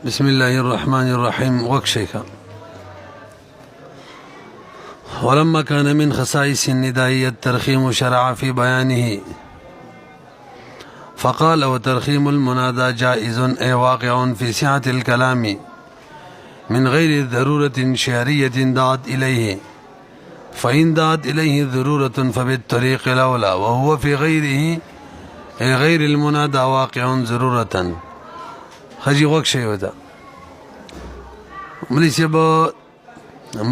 بسم الله الرحمن الرحيم. وكشيكا. ولما كان من خصائص النداء الترخيم شرع في بيانه فقال وترخيم المنادى جائز أي واقع في سعة الكلام من غير ضرورة شعرية دعت إليه، فإن دعت إليه ضرورة فبالطريق الأولى، وهو في غيره غير المنادى واقع ضرورة. خجی وقت شئی ہوتا ملی سے با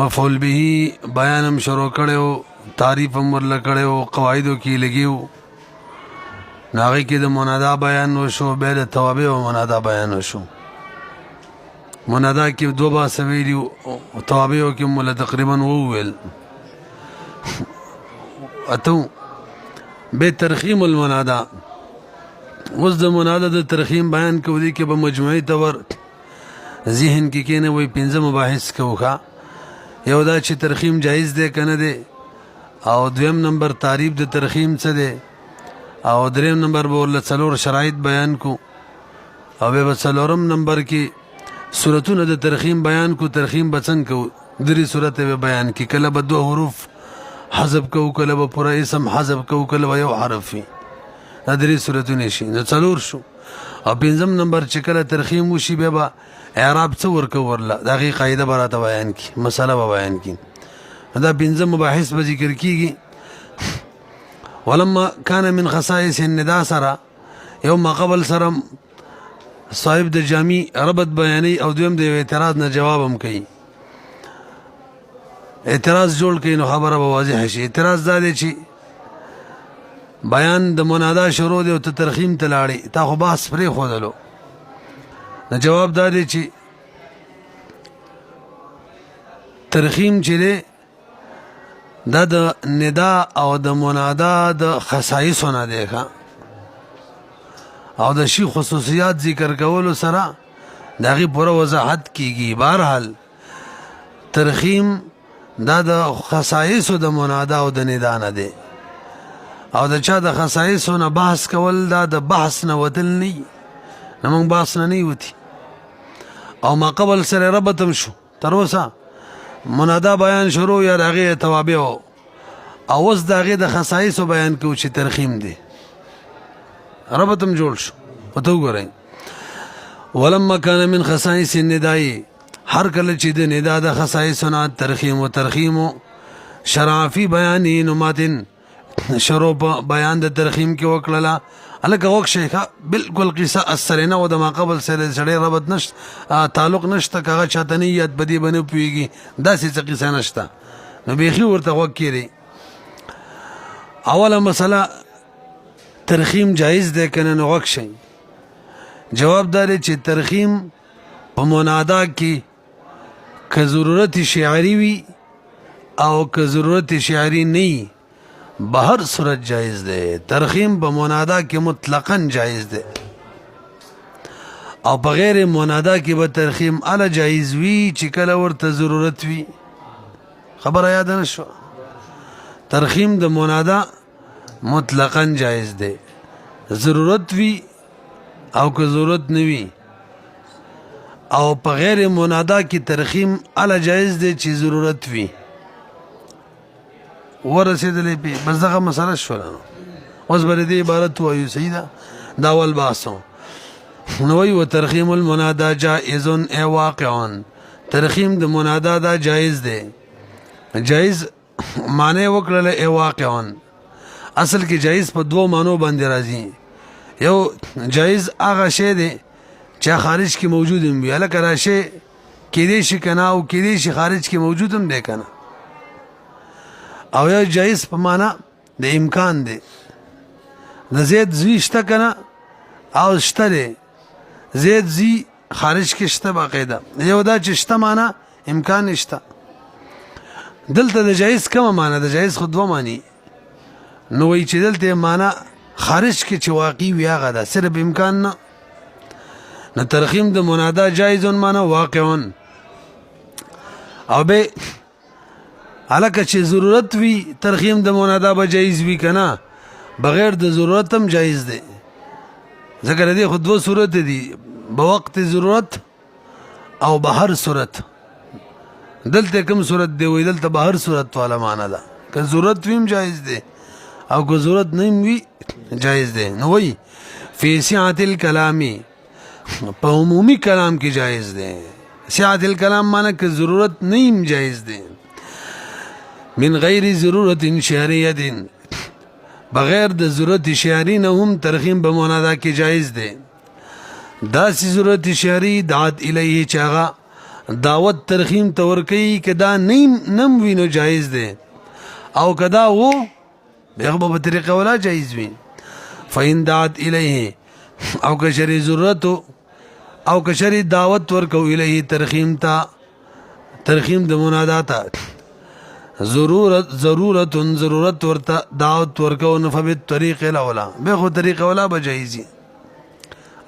مفعول بھی بیانم شروع کرے ہو، تعریفم ورلہ کرے ہو، قواعدو کی لگی ہو، ناغی کی دا منادا بیان وشو، بید توابع و منادا بیان وشو. منادا کی دو با سویلی توابعو کی مولا تقریباً وویل اتو بے ترخیم المنادا. اس دا منادا دا ترخیم بیان کو دی کہ بمجموعی طور ذہن کی کینے وہی پنزہ مباحث کو خواہ یو دا چی ترخیم جائز دے کنا دے، او دویم نمبر تعریف دا ترخیم سے دے، او دریم نمبر بولا سلور شرائط بیان کو، او بے سلورم نمبر کی صورتون دا ترخیم بیان کو. ترخیم بسن کو دری صورت بے بیان کی، کلا با دو حروف حذف کو، کلا با پورا اسم حذف کو، کلا با یو حرفی، دری صورتون شی نو سلور شو. او پنزم نمبر چکل ترخیم وشی بے با اعراب سور کو ورلا داغی قاعدہ براتا بیان کی، مسئلہ با بیان کی. دا پنزم مباحث با ذکر کی گی. ولما کان من خصائص النداء سرا یوم قبل سرم صاحب دا جامی ربط بیانی او دویم دا اعتراض نا جوابم کئی، اعتراض جوڑ کئی نو خبر با واضح شی. اعتراض دا دے چی بیان دا منادا شروع دے و تا ترخیم تلاڑی تا خو باس پری خودلو. نا جواب دا دے چی ترخیم چی دے دا دا ندا او دا منادا دا خصائص ہونا دیکھا او دا شی خصوصیات ذکر کولو سرا داغی پورا وضاحت کی گی. بہرحال ترخیم دا دا خصائص دا منادا او دا ندا نا دے، او دا چا دا خصائص ہونا بحث کول دا دا بحث نا وطل نی، نمانگ بحث نا نی ہوتی. او ما قبل سر ربطم شو تروسا منادا بیان شروع یا داغی توابع ہو، او اس داغی دا خصائص بیان کو چی ترخیم دے ربطم جوڑ شو. اتو گو رہی ولما کان من خصائص الندائی ہر کل چی دے ندا دا خصائصنا ترخیم و ترخیم شرع فی بیانی نماتن شروع بیان دا ترخیم کی وکللا. علاقہ وقت شیخا بالکل قصہ اثرینا و دا ما قبل سڑے ربط نشت تعلق نشتا کاغا چاہتنیت بدی بنو پیگی دا سی سا قصہ نشتا نو بیخی ورطا وقت کی رہی. اولا مسئلہ ترخیم جائز دے کنن وقت شئی. جواب دارے چی ترخیم پا منادا کی که ضرورت شعری وی او که ضرورت شعری نہیں بہر صورت جائز دے. ترخیم پا منادا کی مطلقاً جائز دے، او بغیر منادا کی با ترخیم علا جائز وی چکل ورت ضرورت وی. خبر آیاد نشو ترخیم دا منادا مطلقاً جائز دے، ضرورت وی او که ضرورت نوی، او بغیر منادا کی ترخیم علا جائز دے چی ضرورت وی. ورسیدلی پی بس دغه مسئلہ شولانو اوس بردی عبارت وایو سیدہ داول باسو نوی و ترخیم المنادا جائزن اے واقعون. ترخیم دا منادا دا جائز دے، جائز معنی وکلل اے واقعون. اصل کی جائز پا دو معنو باندی رازی. یو جائز آغا شے دے چا خارج کی موجود ہم بھی الک راشے کیدیشی کنا او کیدیشی خارج کی موجود ہم دے کنا. او یا جائز پا مانا دے امکان دے، دا زید زوی شتا کنا او شتا دے زید زی خارج کی شتا باقیدہ یو دا چی شتا مانا امکان شتا. دلتا دا جائز کم مانا دا جائز خود و مانی نوی چی دلتا مانا خارج کی چی واقعی وی آغا دا صرف امکان نا. نا ترخیم دا منادا جائزون مانا واقعون. او بے علاقہ چی ضرورت وی ترخیم دا منادا با جائز وی کنا، بغیر دا ضرورتم جائز دے. ذکر دی خود دو صورت دی، بوقت ضرورت او بهر صورت. دلته کوم صورت دی وی دلته بهر صورت والا معنا ده. که ضرورت ویم جایز دی او که ضرورت نه وی جایز دی. نو وی فی سعة الکلامی په عمومی کلام کې جایز دی. سعة الکلام معنی که ضرورت نه جایز دی. من غیر ضرورت شعریه بغیر د ضرورت شعری نه هم ترخیم به منادا کې جایز دی. دا سی ضرورت شعری دعات الیه چاغه دعوت ترخیم تور کوي کدا نم وینو جایز دی او کدا وو بغه په طریقه ولا جایز وي. فین دعات الیه او که شری ضرورت او که شری دعوت ورکو الیه ترخیم تا ترخیم د منادا تا ضرورت ورته دعوت ورکو نه فبت طریق الاولا بغه طریقه ولا بجایزی.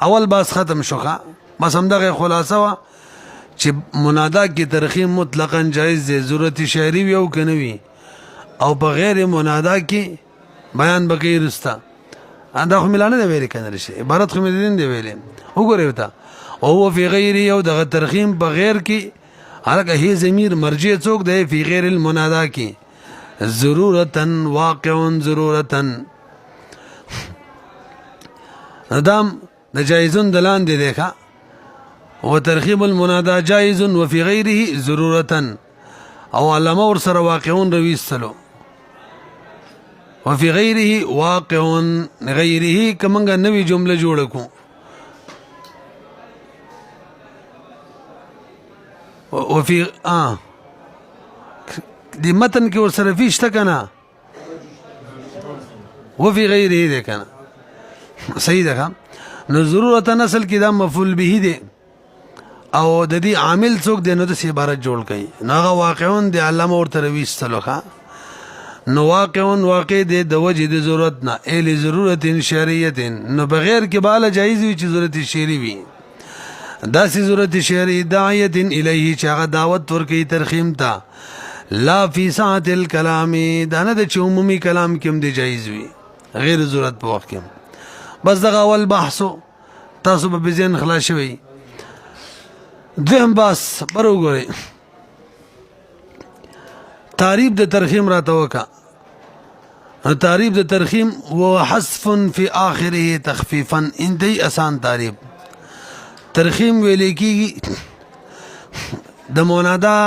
اول باس ختم شوخه بس هم دغه خلاصه وا چې منادا کې ترخیم مطلقاً جایز دی ضرورت شعری وي او کنه وي او بغیر منادا کې بیان بکې رستا دا خو ملانه دی ویل کنه شي عبارت خو ملین دی ویل وګورئ وتا او فی غیر یو دغه ترخیم بغیر کې هغه هی ضمیر مرجع څوک دی فی غیر المنادا کې ضرورتن واقعن ضرورتن ادم د جایزون دلان دی دیکھا و ترخیب المنادا جائز و فی غیره ضرورتا او علامه ور سره واقعون رویستلو و فی غیره واقعون غیره کمنګه نوی جمله جوړ کو و فی دی متن کې ور سره فیشته کنه و فی غیره ده کنه صحیح ده. نو ضرورتا اصل کې دا مفعول به دی او د دې عامل څوک دی نو د سی عبارت جوړ کړي نو هغه واقعون دی علامه ورته رويستلو ښه نو واقعون واقع دی د وجه د ضرورت نه ال ضرورت شرعیه نو بغیر کې بالا جایز وي چې ضرورت شرعي وي. دا سی ضرورت شرعي داعیه الیه چې هغه دعوت ورکړي ترخیم ته لا فی ساعت الکلام دا نه د عمومي کلام کې هم دی جایز وي غیر ضرورت په وخت کې. بس دغه اول بحثو تاسو به ذهن خلاص شوي. دویم بس برو ګورئ تعریف د ترخیم راته وکا. تعریف د ترخیم و حذف فی آخره تخفیفا انتهی آسان تعریف. ترخیم ویل کیږي د منادا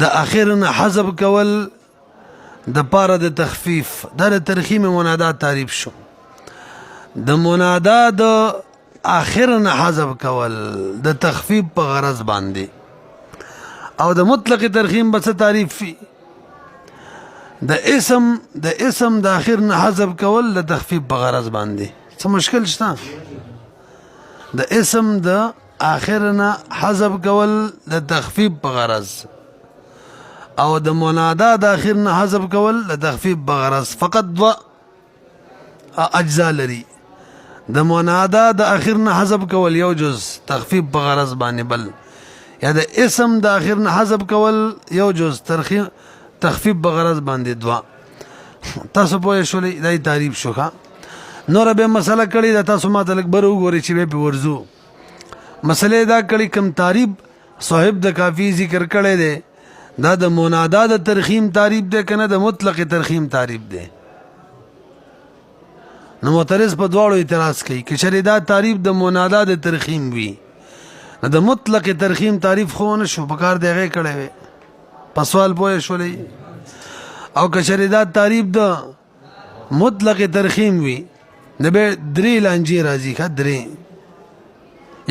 د اخر نه حذف کول د پاره د تخفیف دا د ترخیم منادا تعریف شو. د منادا د آخر نه حذف کول د تخفیف په غرض باندې او د مطلق ترخیم بس تعریف فی د اسم د آخر نه حذف کول د تخفیف په غرض باندې څه مشکل شته. د اسم د آخر نه حذف کول د تخفیف په غرض او د منادا د آخر نه حذف کول د تخفیف په غرض فقط دو اجزا لري. د منادا د اخر نه حذف کول یو جز تخفیف په غرض باندې بل یا د اسم د اخر نه حذف کول یو جز تخفیف په غرض باندې دوا. تاسو پوه شولې دای تعریف شوخه. نور به مسله کړي دا تاسو ماته لک بر وګورئ چې به ورزو مسله دا کړي کم تعریف صاحب د کافی ذکر کړي دی دا د منادا د ترخیم تعریف دی کنه د مطلق ترخیم تعریف دی. نو معترض په دواړو اعتراض کوي چې شری دا تعریف د منادا د ترخیم وي نو د مطلق ترخیم تعریف خو نه شو بکار دیغه کړي وي په سوال پوه شولې او که شری دا تعریف د مطلق ترخیم وي نه به درې لانجې راځي ښه درې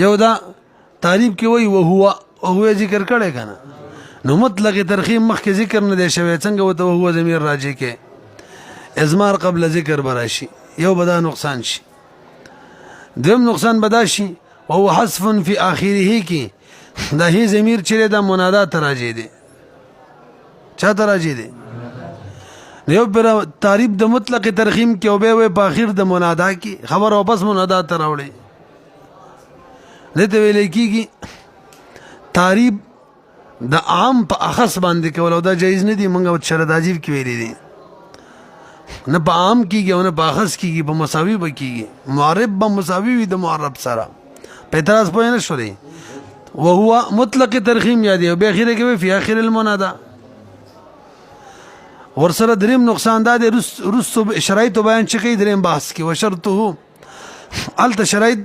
یو دا تعریف کې وای او هو ذکر کړي کنه نو مطلق ترخیم مخکې ذکر نه دی شوی څنګه وته هو ضمیر راځي کې ازمار قبل ذکر براشي یو بدا نقصان شي. دویم نقصان بدا شي او حذف فی آخره کی دا هی ضمیر چره دا منادا تراجی دی چا تراجی دی یو پر تعریف د مطلق ترخیم کې او به په اخر د منادا کی خبر واپس منادا تراوړي لته ویل کیږي تعریف د عام په اخص باندې کول او دا جایز نه دی منګه شرط عجیب کې ویلي دي نه په عام کېږي او نه په اخص کېږي په مساوي به کېږي معرب به مساوي وي د معرب سره په اعتراض پوه نه شولې وهو مطلق ترخیم یادی او به اخره کې فی اخر المنادا. ورسره دریم نقصان دا دی رستو شرایط بیان چې کوي دریم بحث کې وشرطه الته شرایط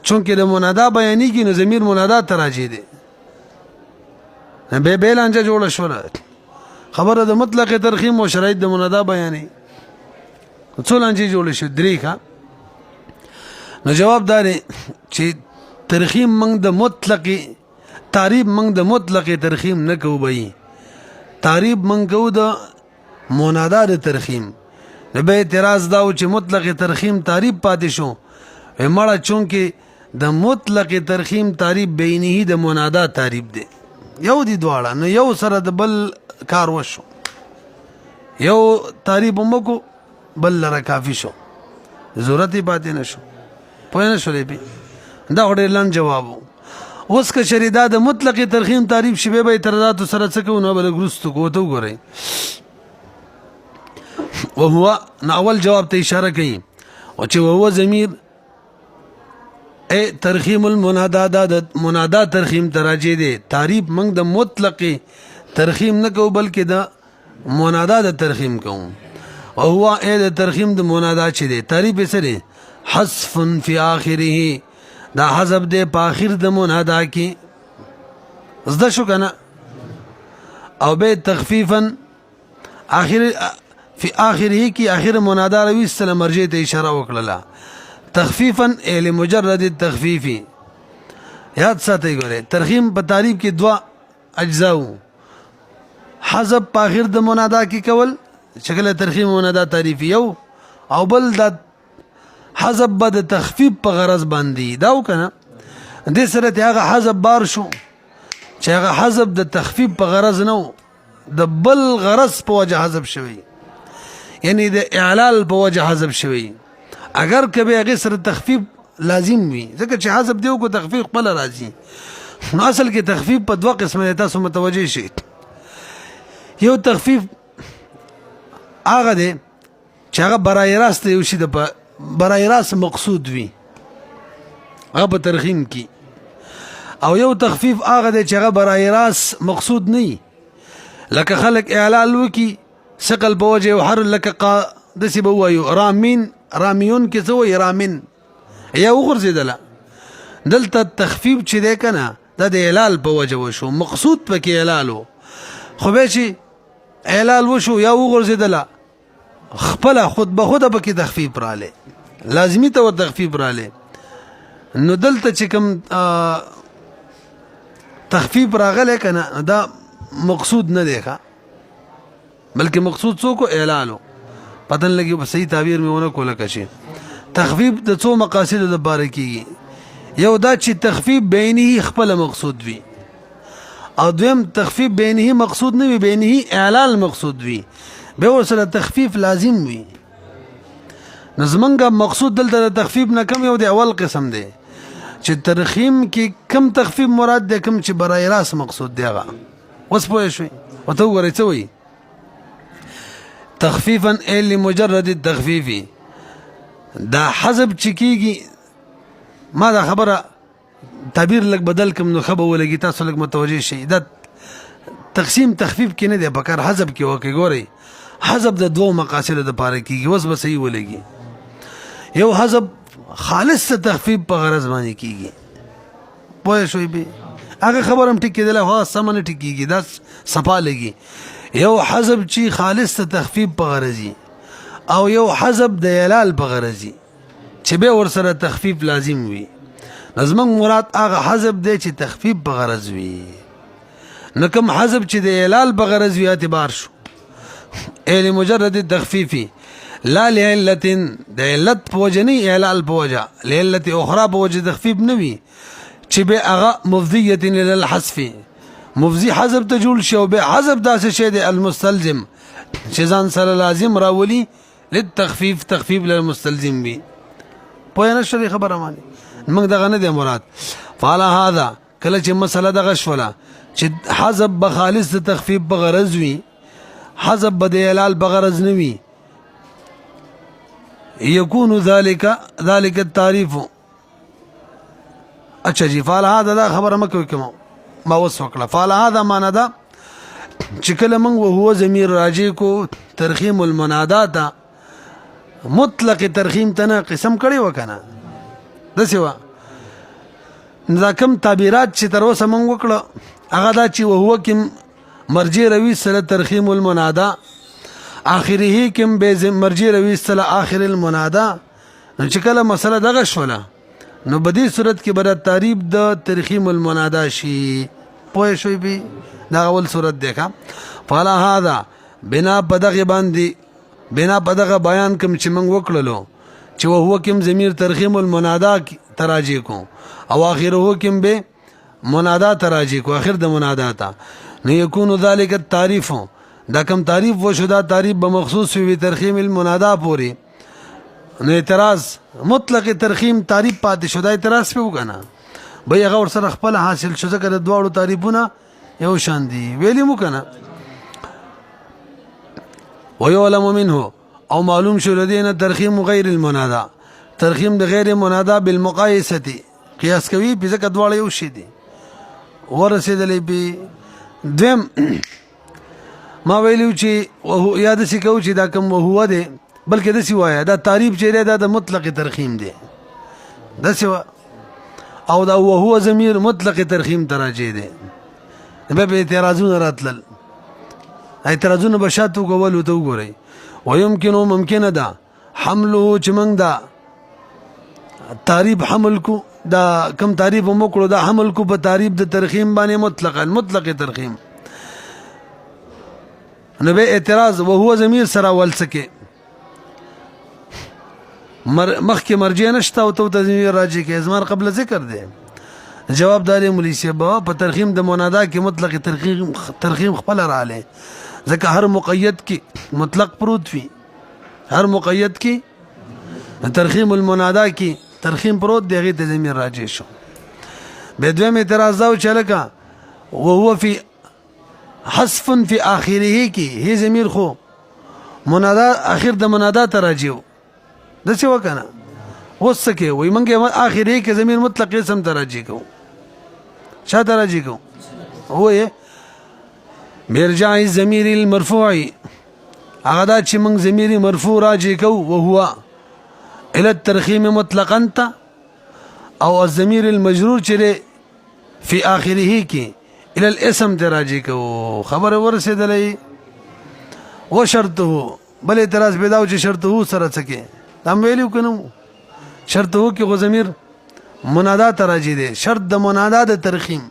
چونکې د منادا بیانېږي نو ضمیر منادا ته راځي دی به لانجه جوړه شوله خبره د مطلق ترخیم او شرایط د منادا بیانې څو لانجې جوړې شو درې ښه. نو جواب دا دی چې ترخیم موږ د مطلق تعریب موږ د مطلق ترخیم نه کوو به تعریب موږ کوو د منادا د ترخیم. نو به اعتراض دا و چې مطلق ترخیم تعریب پاتې شو مړه چونکې د مطلق ترخیم تعریب بینه د منادا تعریب دی یو دی دواړه نو یو سره د بل کار وشو یو تعریب مکو بل لره کافی شو ضرورت یې پاتې نه شو پوه نه شولې پې دا ډېر لنډ جواب و. اوس که چېرې دا د مطلق ترخیم تعریف شي بیا به اعتراضاتو سره څه کوو نو به لږ وروستو کوو ته وګورئ. وهو نو اول جواب ته اشاره کوي او چې وهو ضمیر ترخیم المنادا دا د منادا ترخیم ته راجع دی. تعریف موږ د مطلق ترخیم نه کوو بلکې د منادا د ترخیم کوو. او هو د ترخیم د منادا چې دی تعریف یې څه دی حذف فی آخره دا حذف دی په آخر د منادا کې زده شو که نه او به تخفیفا آخر فی آخره کې آخر منادا راویستله مرجع ته اشاره وکړله تخفیفا لمجرد التخفیف. یاد ساتئ ګورئ ترخیم په تعریف کې دوه اجزاو حذف په آخر د منادا کې کول شکل ترخیم منادا تعریفی یو او بل د حذف به د تخفیف په غرض باندې دا وکنه دې سره ته هغه حذف بار شو چې هغه حذف د تخفیف په غرض نه د بل غرض په وجه حذف شوی یعنی د اعلال په وجه حذف شوی. اگر کبه هغه سره تخفیف لازم وي ځکه چې حذف دیو کو تخفیف خپل راځي نو اصل کې تخفیف په دوه قسمه تاسو متوجه شئ. یو تخفیف هغه دی چې هغه برای راست یو شي د برای راست مقصود وي هغه په ترخیم کې او یو تخفیف هغه دی چې هغه برای راست مقصود نه لکه خلق اعلال وکي ثقل په وجه او حر لکه دسی به وایو رامین رامیون کې څه وایي رامین یا وغورځېدله دلته تخفیف چې دی که نه دا د اعلال په وجه وشو مقصود پکې اعلال و خو بیا چې اعلال وشو یا وغورځېدله خپله خود به خوده پکې تخفیف رالی لازمي ته ور تخفیف رالی نو دلته چې کوم تخفیف راغلی که نه دا مقصود نه دی ښه بلکې مقصود څوک اعلالو پتن لګي په صحیح تعبیر مې ونه کوله که شي. تخفیف د څو مقاصدو دپاره کېږي یو دا چې تخفیف بینه خپله مقصود وي او دویم تخفیف بینه مقصود نه وي بینه اعلال مقصود وي بیا ورسره تخفیف لازم وي. نو زمونږ مقصود دلته د تخفیف نه کم یو د اول قسم دی چې ترخیم کې کم تخفیف مراد دی کم چې برای راست مقصود دی هغه اوس پوه شوئ ورته وګورئ څه وایي تخفیفا لمجرد التخفیف دا حذف چې کېږي ما دا خبره تعبیر لږ بدل کم نو ښه به ولګي تاسو لږ متوجه شئ دا تقسیم تخفیف کې نه دی پکار حذف کې وکړئ ګورئ حذف د دوه مقاصدو دپاره کېږي اوس به صحیح ولګي. یو حذف خالص تخفیف په غرض باندې کېږي پوه شوئ به هغه خبره هم ټیک کېدلی خو سمه نه ټیکېږي دا صفا لګي. یو حذف چې خالص تخفیف په غرضی او یو حذف د اعلال په غرضی چې به ورسره تخفیف لازم وي. زمونږ مراد هغه حذف دی چې تخفیف په غرض وي نو کوم حذف چې د اعلال په غرض وي اعتبار شو لمجرد التخفیف لا لعلت د علت په وجه نه اعلال په وجه لعلت اخرى په وجه تخفیف نه وي چې به هغه مفضیه الى الحذف مفضی حذف ته جوړ شي او به حذف داسې شی دی المستلزم چې ځان سره لازم راولي للتخفیف تخفیف للمستلزم وي پوه نه شوې خبره باندې موږ دغه نه دی مراد. فعلى هذا کله چې مسله دغه شوله چې حذف به خالص د تخفیف په غرض وي حذف به د اعلال په غرض نه وي يكون ذلك التعريف اچھا جی فعل هذا دا خبره مکو کوم ما وس وکړه فعل هذا معنا دا چې کله موږ وهو ضمیر راجع کو ترخیم المنادا ته مطلق ترخیم ته قسم کړي وکنه د سیوا دا کوم تعبیرات چې تر اوسه موږ وکړه هغه دا چې وهو کوم مرجع روي سره ترخیم المنادا اخره کوم به مرجع روي سره اخر المنادا نو چې کله مسله دغه شوله نو بدی صورت کې بر تعریب د ترخیم المنادا شي پوه شوي به دا اول صورت دیکھا فعل هذا بنا بدغه باندې بنا بدغه بیان کوم چې موږ وکړلو چې وهو کوم ضمیر ترخیم المنادا تراجی کو او اخره کوم به منادا تراجی کو اخر د منادا تا نو یکون ذلك التعریف دا کوم تعریف و شدا تعریف بمخصوص وی ترخیم المنادا پوری نو اعتراض مطلق ترخیم تعریف پاتې شدا اعتراض په وکنه به هغه ور سره خپل حاصل شو ځکه د دواړو تعریفونه یو شان دي ویلی مو کنه ويعلم منه او معلوم شو لدينا ترخیم غیر المنادا ترخیم د غیر منادا بالمقایسه قیاس کوي په ځکه دواړه یو شي دي ورسېدلې به دیم ما ویلو چې وهو یاد سې کو چې دا کوم وهو ده بلکې د سی وایا دا تعریف چې دا د مطلق ترخیم دی د سی او دا وهو ضمیر مطلق ترخیم تراجه دی به اعتراضونه راتلل اعتراضونه بشاتو کول ته وګورئ ويمكن ممکن ده حمله چې موږ دا تعریف حمل کو دا کم تعریف موکړو دا حمل کو په تعریف د ترخیم باندې مطلق ترخیم نو به اعتراض وهو ضمیر سره ول سکے مخکې مرجع نشته او ته ضمیر راجع کې ازمار قبل ذکر دی جواب داري مولوی صاحب په ترخیم د منادا کې مطلق ترخیم خپل رااله ځکه هر مقید کې مطلق پروت وي هر مقید کې ترخیم المنادا کې ترخیم پروت دی هغه ته ضمیر راجع شو به دویم اعتراض دا چې لکه وهو فی حذف فی اخره کې هي ضمیر خو منادا اخر د منادا تراجع د څه وکنه وسکه وای منګه اخره کې ضمیر مطلق اسم تراجع کو شا تراجع کو هو مرجع الضمیر المرفوع هغه دا چې موږ ضمیر مرفوع راجع کو وهو الى الترخیم مطلقا او الضمیر المجرور چې فی اخره کې الى الاسم تراجع کو خبر ورسېدلې و شرطه بل اعتراض پیدا چې شرطه سره څه تم ویلو کنو شرط هو کې غو ضمیر منادا تراجی دی شرط د منادا د ترخیم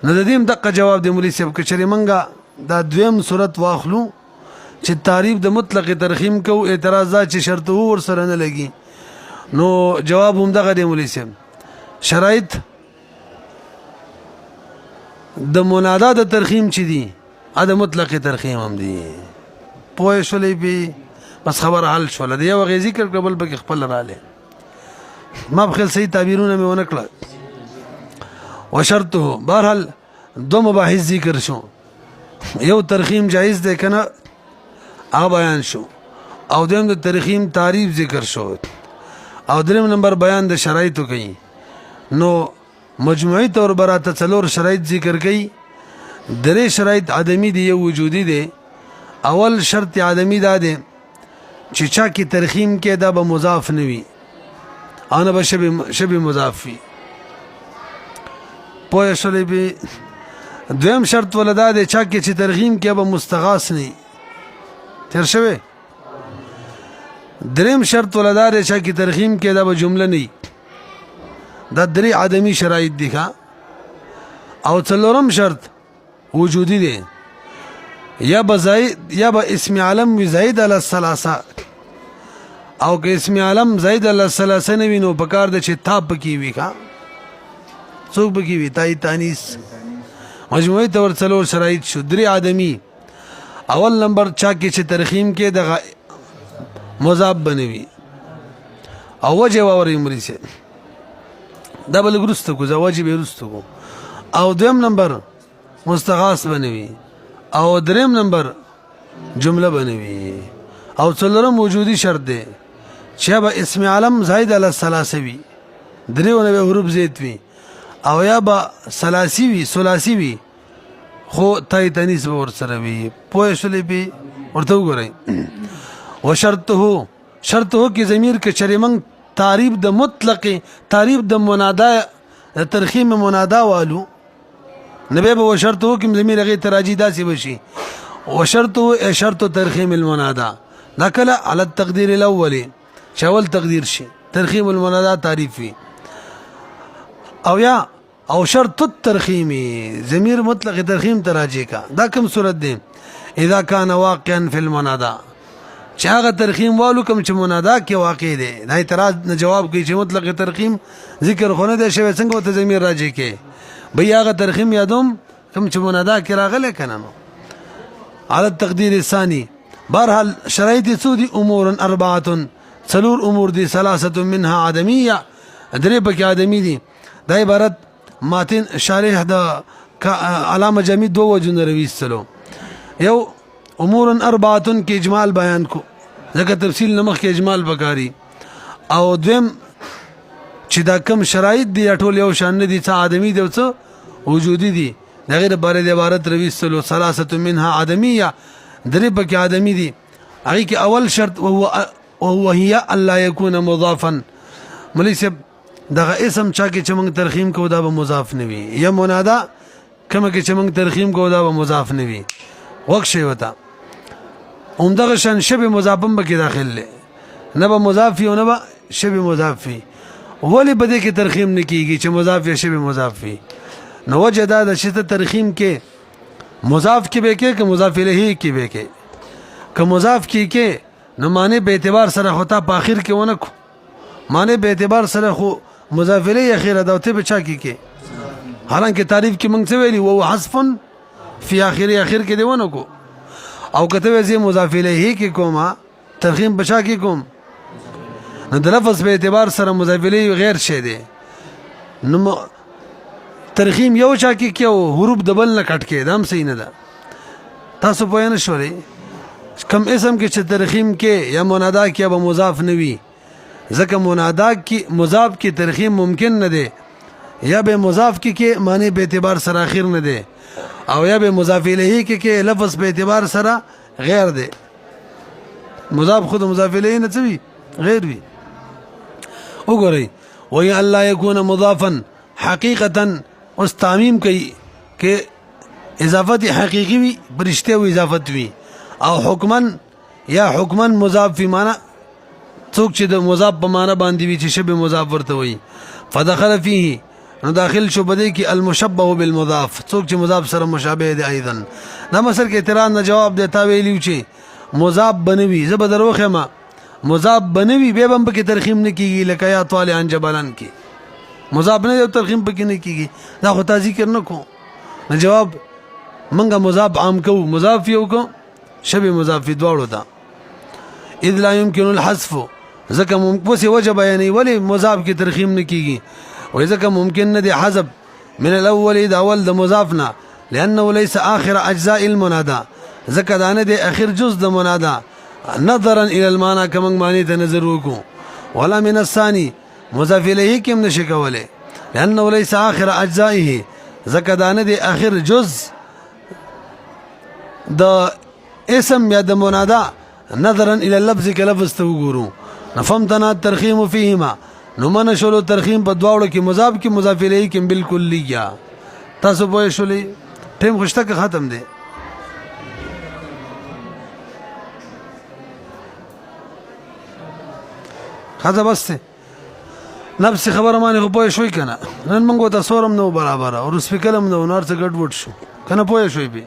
نو د دې دقه جواب دی مولوی صاحب کچری منګه دا دویم صورت واخلو چې تعریف د مطلق ترخیم کو اعتراضات چې شرط هو ور سره نه لګي نو جواب هم دغه دی مولوی صاحب شرایط د منادا د ترخیم چې دی ا د مطلق ترخیم هم دی پوه شولې به بس خبر حل شول دی یو غي ذکر کړل بل خپل رااله ما بخل صحیح تعبیرونه مې ونکړه وشرطه بهرحال دو مباحث ذکر شو یو ترخیم جایز دی کنه هغه بیان شو او دیم د ترخیم تعریف ذکر شو او دریم نمبر بیان د شرایطو کوي نو مجموعي طور براته څلور شرایط ذکر کوي درې شرایط عدمی دی یو وجودي دی اول شرط عدمی دا دی چې چا کی ترخیم کې دا به مضاف نوي انا به شبه مضاف وي پوه شولې به دویم شرط ولدا دی چا کې چې ترخیم کې به مستغاث نه تر شوه دریم شرط ولدا دی چا کې ترخیم کې دا به جمله نه دا درې عدمی شرایط دي او څلورم شرط وجودي دی یا بزاید یا با اسم علم وی زید علی الثلاثه او که اسم علم زید علی الثلاثه نه وینو پکار د چې تاب کی وی کا څوک بکی وی تای تانیس مجموعی طور څلور شرایط شو درې آدمی اول نمبر چا کې چې ترخیم کې د مضاف بنوي او وجه ووري مریسه دبل ګرست کو زواجب ګرست کو او دویم نمبر مستغاث بنوي او دریم نمبر جمله بنوي او څلورم وجودي شرط دی چې به اسم علم زائد علی الثلاثه وي دریونه به حروف زیات وي او یا به ثلاثي وي خو تای تنیس به ورسره وي. پوه شولې به ورته وګورئ. وشرطه کې ضمیر کې چرې موږ تعریف د مطلق تعریف د منادا ترخیم منادا والو نبی به وشرطه کې ضمیر هغې تراجي داسې بشي وشرطه شرط ترخیم المنادا دا کله على التقدیر الاولي چې اول تقدیر شي ترخیم المنادا تعریف وي او یا او شرط الترخیم ضمیر مطلق ترخیم تراجی کا دا کوم صورت دی اذا كان واقعا في المنادا چې هغه ترخیم والو کوم چې منادا کې واقع دی دا اعتراض نه جواب کوي چې مطلق ترخیم ذکر خونه دی شوی څنګه ته ضمیر راجی کې بیا هغه ترخیم یادوم کوم چې منادا کې راغله کنه نو على التقدیر الثاني بهرحال شرایط سودی امور اربعه څلور امور دي ثلاثه منها عدميه درې پکې آدمی دي دا عبارت ماتن شارح د علامه جمی دو وجونه رويستلو یو امور اربعه کې اجمال بیان کو ځکه تفصیل نمخ کې اجمال بکاری او دویم چې دا کم شرایط دي ټول یو شان دي څه آدمی دي او څه وجودي دي دا غیر باره د عبارت رويستلو ثلاثه منها عدميه درې پکې آدمی دي هغه کې اول شرط وهو هي الله يكون مضافا مليسب دغه اسم چا کې چې موږ ترخیم کو دا به مضاف نه وي یا منادا کومه کې چې موږ ترخیم کو دا به مضاف نه وي وقت شی وتا دغه شان شبه مضافم به کې داخل له نه به مضاف وي او نه به شبه مضاف وي ولی بده کې ترخیم نه کیږي چې مضاف یا شبه مضاف وي نو وجه دا د شته ترخیم کې مضاف کې به کې که مضاف الیه کې به کې که مضاف کې نو معنی به اعتبار سره ہوتا په اخر کې ونه کو معنی به اعتبار سره خو مضاف الیه اخیره دوته بچا کې حالانکه تعریف کې موږ څه ویلي وو حذف فی اخر کې دیونه کو او کته وی مضاف الیه کې کومه ترخیم بچا کې کوم نو د لفظ به اعتبار سره مضاف الیه غیر شی دی نو ترخیم یو چا کې کیو حروف دبل نه کټ کې دام صحیح نه ده تاسو پوه نه شولې کم اسم کې چې ترخیم کې یا منادا کې به مضاف نه وي ځکه منادا کې مضاف کې ترخیم ممکن نه دی یا به مضاف کې معنی به اعتبار سره اخر نه دی او یا به مضاف الیه کې لفظ به اعتبار سره غیر دی مضاف خود مضاف الیه نه وي غیر وي وګورئ وی الله یکون مضافا حقیقتا اوس تعمیم کوي کې اضافت حقیقی وي برشته او اضافت وي او حکما مضاف فی معنی څوک چې د مضاف په معنی باندې وي چې شبه مضاف ورته وي فدخل فيه نو داخل شو بده کې المشبه بالمضاف څوک چې مضاف سره مشابه دی ايضا دا مثلا کې اعتراض نه جواب دیتا ویلیو چې مضاف بنوي زه به دروخه ما مضاف بنوي به هم په کې ترخیم نه کیږي لکه یا طالع عن جبلن کې مضاف نه ترخیم په کې نه کیږي دا خو تا ذکر نه کو نه جواب منګه مضاف عام کو مضاف یو کو شبه مضاف دواړو دا اذ لا يمكن الحذف ځکه ممکن وجه بیانې ولی مضاف کې ترخیم نه کیږي او ځکه ممکن نه دی حذف من الاول دا اول د مضافنا لانه ليس اخر اجزاء المنادى ځکه دا نه دی اخر جز د منادا نظرا الى المعنى كما معنی ته نظر وکړو ولا من الثاني مضاف الیه کې هم نشي کولای لانه ليس اخر اجزائه ځکه دا نه دی اخر جز د اسم یا د منادا نظرا الى اللفظ كلفظ ته وګورو نفهمتنا الترخيم فيهما نو من شلو ترخیم په دواړو کې مضاف کې مضاف الیه کې بالکلیه تاسو پوه شولې ټیم خوشته کې ختم دی خدا بس نفس خبره مانه خو پوه شوي کنه نن موږ ته سورم نو برابر او سپیکلم نو نار څه ګډ وډ شو کنه پوه شوي به